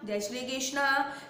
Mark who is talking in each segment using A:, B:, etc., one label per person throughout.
A: जय श्री कृष्णा।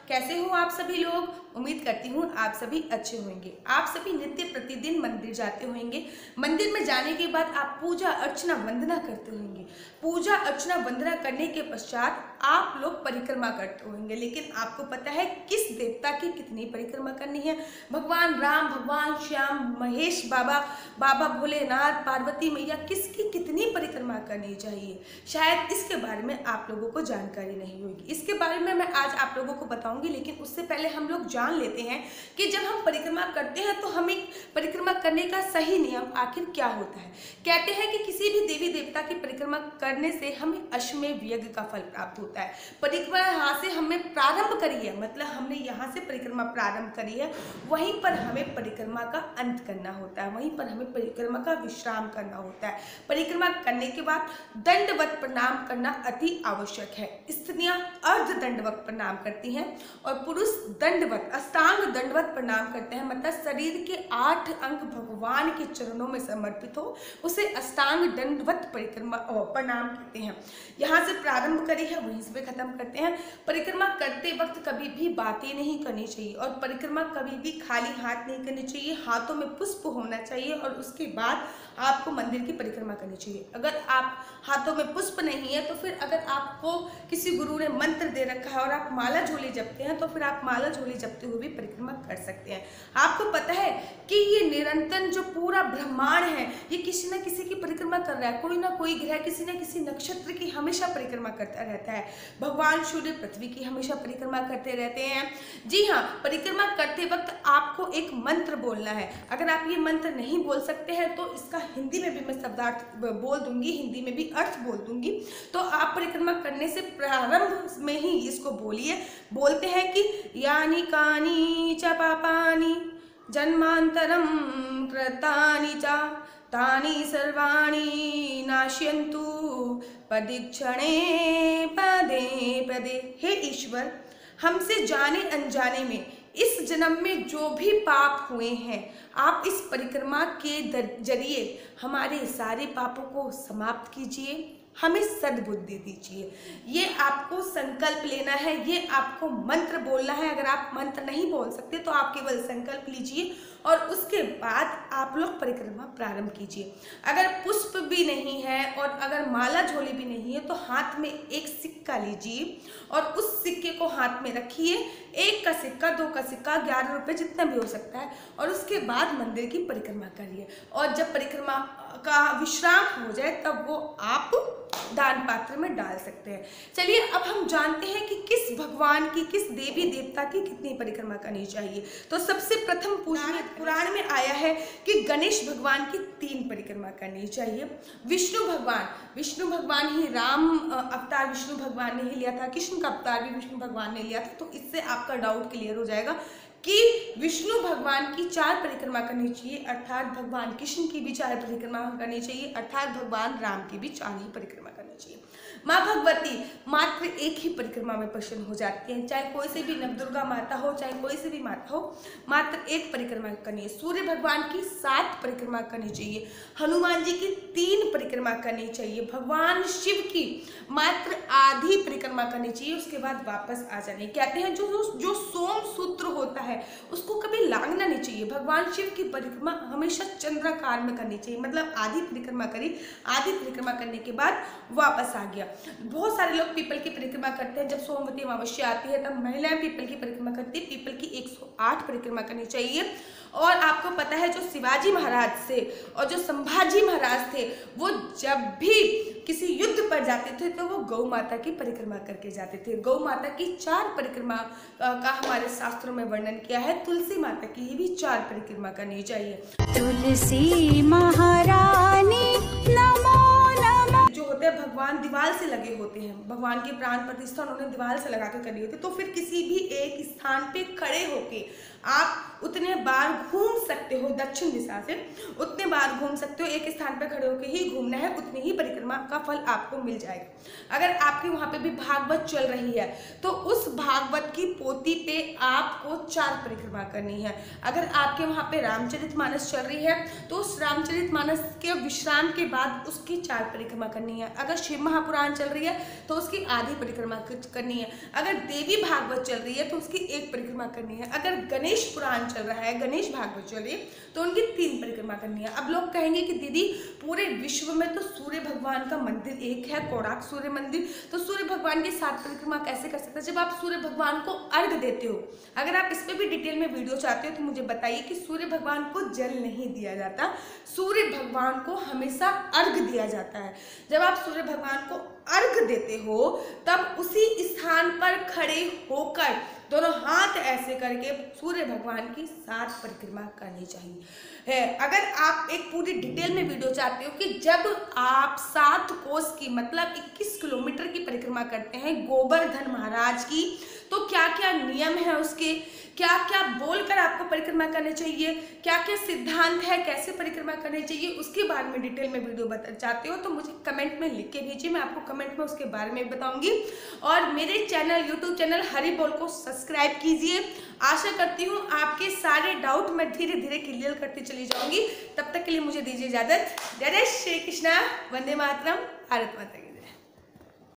A: कैसे हो आप सभी लोग? उम्मीद करती हूँ आप सभी अच्छे होंगे। आप सभी नित्य प्रतिदिन मंदिर जाते होंगे। मंदिर में जाने के बाद आप पूजा अर्चना वंदना करते होंगे। पूजा अर्चना वंदना करने के पश्चात आप लोग परिक्रमा करते होंगे। लेकिन आपको पता है किस देवता की कितनी परिक्रमा करनी है? भगवान राम, भगवान श्याम, महेश बाबा, बाबा भोलेनाथ, पार्वती मैया, किसकी कितनी परिक्रमा करनी चाहिए? शायद इसके बारे में आप लोगों को जानकारी नहीं होगी। इसके बारे में मैं आज आप लोगों को बताऊंगी, लेकिन उससे पहले हम लोग जान लेते हैं कि जब हम परिक्रमा करते हैं तो हमें परिक्रमा करने का सही नियम आखिर क्या होता है। कहते हैं कि किसी भी देवी देवता की परिक्रमा करने से हमें अश्वमेध यज्ञ का फल प्राप्त होता है। परिक्रमा यहाँ से हमने प्रारंभ करी है, मतलब हमने यहाँ से परिक्रमा प्रारंभ करी है, वहीं पर हमें परिक्रमा का अंत करना होता है, वहीं पर हमें परिक्रमा का विश्राम करना होता है। परिक्रमा करने के बाद दंडवत प्रणाम करना अति आवश्यक है। स्त्रियां अर्ध दंडवत प्रणाम करती हैं और पुरुष दंडवत, अष्टांग दंडवत प्रणाम करते हैं। मतलब शरीर के 8 अंग भगवान के चरणों में समर्पित हो, उसे अष्टांग दंडवत परिक्रमा प्रणाम करते हैं। यहाँ से प्रारंभ करी है, वहीं से खत्म करते हैं। परिक्रमा करते वक्त कभी भी बातें नहीं करनी चाहिए और परिक्रमा कभी भी खाली हाथ नहीं करनी चाहिए। हाथों में पुष्प होना चाहिए और उसके बाद आपको मंदिर की परिक्रमा करनी चाहिए। अगर आप हाथों में पुष्प नहीं है तो फिर अगर आपको किसी गुरु ने मंत्र दे रखा है और आप माला झोली जपते हैं तो फिर आप माला झोली जपते हुए भी परिक्रमा कर सकते हैं। आपको पता है कि ये निरंतर जो पूरा ब्रह्मांड है ये किसी न किसी की परिक्रमा कर रहा है। कोई ना कोई ग्रह किसी न किसी नक्षत्र की हमेशा परिक्रमा करता रहता है। भगवान सूर्य पृथ्वी की हमेशा परिक्रमा करते रहते हैं। जी हाँ, परिक्रमा करते वक्त आपको एक मंत्र बोलना है। अगर आप ये मंत्र नहीं बोल सकते हैं तो इसका हिंदी में भी मैं शब्दार्थ बोल दूंगी, हिंदी में भी अर्थ बोल दूंगी। तो आप परिक्रमा करने से प्रारंभ में ही इसको बोलिए। बोलते हैं कि यानी कानी च पापानि जन्मांतरम कृतानि च तानि सर्वाणि नाश्यन्तु पदीक्षणे पदे पदे। हे ईश्वर, हमसे जाने अनजाने में इस जन्म में जो भी पाप हुए हैं, आप इस परिक्रमा के जरिए हमारे सारे पापों को समाप्त कीजिए, हमें सद्बुद्धि दीजिए। ये आपको संकल्प लेना है, ये आपको मंत्र बोलना है। अगर आप मंत्र नहीं बोल सकते तो आप केवल संकल्प लीजिए और उसके बाद आप लोग परिक्रमा प्रारंभ कीजिए। अगर पुष्प भी नहीं है और अगर माला झोली भी नहीं है तो हाथ में एक सिक्का लीजिए और उस सिक्के को हाथ में रखिए। 1 का सिक्का, 2 का सिक्का, 11 रुपये जितना भी हो सकता है, और उसके बाद मंदिर की परिक्रमा करिए। और जब परिक्रमा का विश्राम हो जाए तब वो आप दान पात्र में डाल सकते हैं। चलिए अब हम जानते हैं कि किस भगवान की, किस देवी देवता की कितनी परिक्रमा करनी चाहिए। तो सबसे प्रथम पुराण में आया है कि गणेश भगवान की 3 परिक्रमा करनी चाहिए। विष्णु भगवान ही राम अवतार विष्णु भगवान ने ही लिया था, कृष्ण का अवतार भी विष्णु भगवान ने लिया था। तो इससे आपका डाउट क्लियर हो जाएगा कि विष्णु भगवान की 4 परिक्रमा करनी चाहिए, अर्थात भगवान कृष्ण की भी 4 परिक्रमा करनी चाहिए, अर्थात भगवान राम की भी 4 ही परिक्रमा करनी चाहिए। माँ भगवती मात्र एक ही परिक्रमा में प्रसन्न हो जाती हैं, चाहे कोई से भी नवदुर्गा माता हो, चाहे कोई से भी माता हो, मात्र एक परिक्रमा करनी है। सूर्य भगवान की 7 परिक्रमा करनी चाहिए, हनुमान जी की 3 परिक्रमा करनी चाहिए, भगवान शिव की मात्र आधी परिक्रमा करनी चाहिए, उसके बाद वापस आ जानी। कहते हैं जो सोम सूत्र होता है उसको कभी लांघना नहीं चाहिए। भगवान शिव की परिक्रमा हमेशा चंद्राकार में करनी चाहिए, मतलब आधी परिक्रमा करी, आधी परिक्रमा करने के बाद वापस आ गया। बहुत सारे लोग पीपल की परिक्रमा करते हैं। जब सोमवती अमावस्या आती है तब महिलाएं पीपल की परिक्रमा करती है। पीपल की 108 परिक्रमा करनी चाहिए। और आपको पता है जो शिवाजी महाराज से और जो संभाजी महाराज थे वो जब भी किसी युद्ध पर जाते थे तो वो गौ माता की परिक्रमा करके जाते थे। गौ माता की 4 परिक्रमा का हमारे शास्त्रों में वर्णन किया है। तुलसी माता की भी 4 परिक्रमा करनी चाहिए।
B: तुलसी महारानी नमो नमः।
A: जो होते हैं भगवान दीवार से लगे होते हैं, भगवान की प्राण प्रतिष्ठा उन्होंने दीवार से लगा के करनी होती है। तो फिर किसी भी एक स्थान पे खड़े होके आप उतने बार घूम सकते हो, दक्षिण दिशा से उतने बार घूम सकते हो। एक स्थान पर खड़े होकर ही घूमना है, उतनी ही परिक्रमा का फल आपको मिल जाएगा। अगर आपके वहाँ पे भी भागवत चल रही है तो उस भागवत की पोथी पे आपको 4 परिक्रमा करनी है। अगर आपके वहाँ पे रामचरितमानस चल रही है तो उस रामचरितमानस के विश्राम के बाद उसकी 4 परिक्रमा करनी है। है। अगर शिव महापुराण चल रही है तो उसकी आधी परिक्रमा करनी है। अगर देवी भागवत चल रही है तो उसकी एक परिक्रमा करनी है। अगर गणेश पुराण चल रहा है, गणेश भागवत चल रही है तो उनकी 3 परिक्रमा करनी है। अब लोग कहेंगे कि दीदी पूरे विश्व में तो सूर्य भगवान का मंदिर एक है, कोणार्क सूर्य मंदिर, तो सूर्य भगवान की 7 परिक्रमा कैसे कर सकते हैं? जब आप सूर्य भगवान को अर्घ देते हो, अगर आप इस पर भी डिटेल में वीडियो चाहते हो तो मुझे बताइए कि सूर्य भगवान को जल नहीं दिया जाता, सूर्य भगवान को हमेशा अर्घ दिया जाता है। जब आप सूर्य भगवान को अर्घ देते हो तब उसी स्थान पर खड़े होकर दोनों हाथ ऐसे करके सूर्य भगवान की 7 परिक्रमा करनी चाहिए। अगर आप एक पूरी डिटेल में वीडियो चाहते हो कि जब आप 7 कोस की मतलब 21 किलोमीटर की परिक्रमा करते हैं गोवर्धन महाराज की, तो क्या क्या नियम है उसके, क्या क्या बोलकर आपको परिक्रमा करनी चाहिए, क्या क्या सिद्धांत है, कैसे परिक्रमा करनी चाहिए, उसके बारे में डिटेल में वीडियो चाहते हो तो मुझे कमेंट में लिख के भेजिए, मैं आपको कमेंट में उसके बारे में बताऊंगी। और मेरे चैनल यूट्यूब चैनल हरि बोल को सब्सक्राइब कीजिए। आशा करती हूँ आपके सारे डाउट मैं धीरे धीरे क्लियर करती चली जाऊंगी। तब तक के लिए मुझे दीजिए इजाजत। जय श्री कृष्णा, वंदे मातरम, भारत माता की।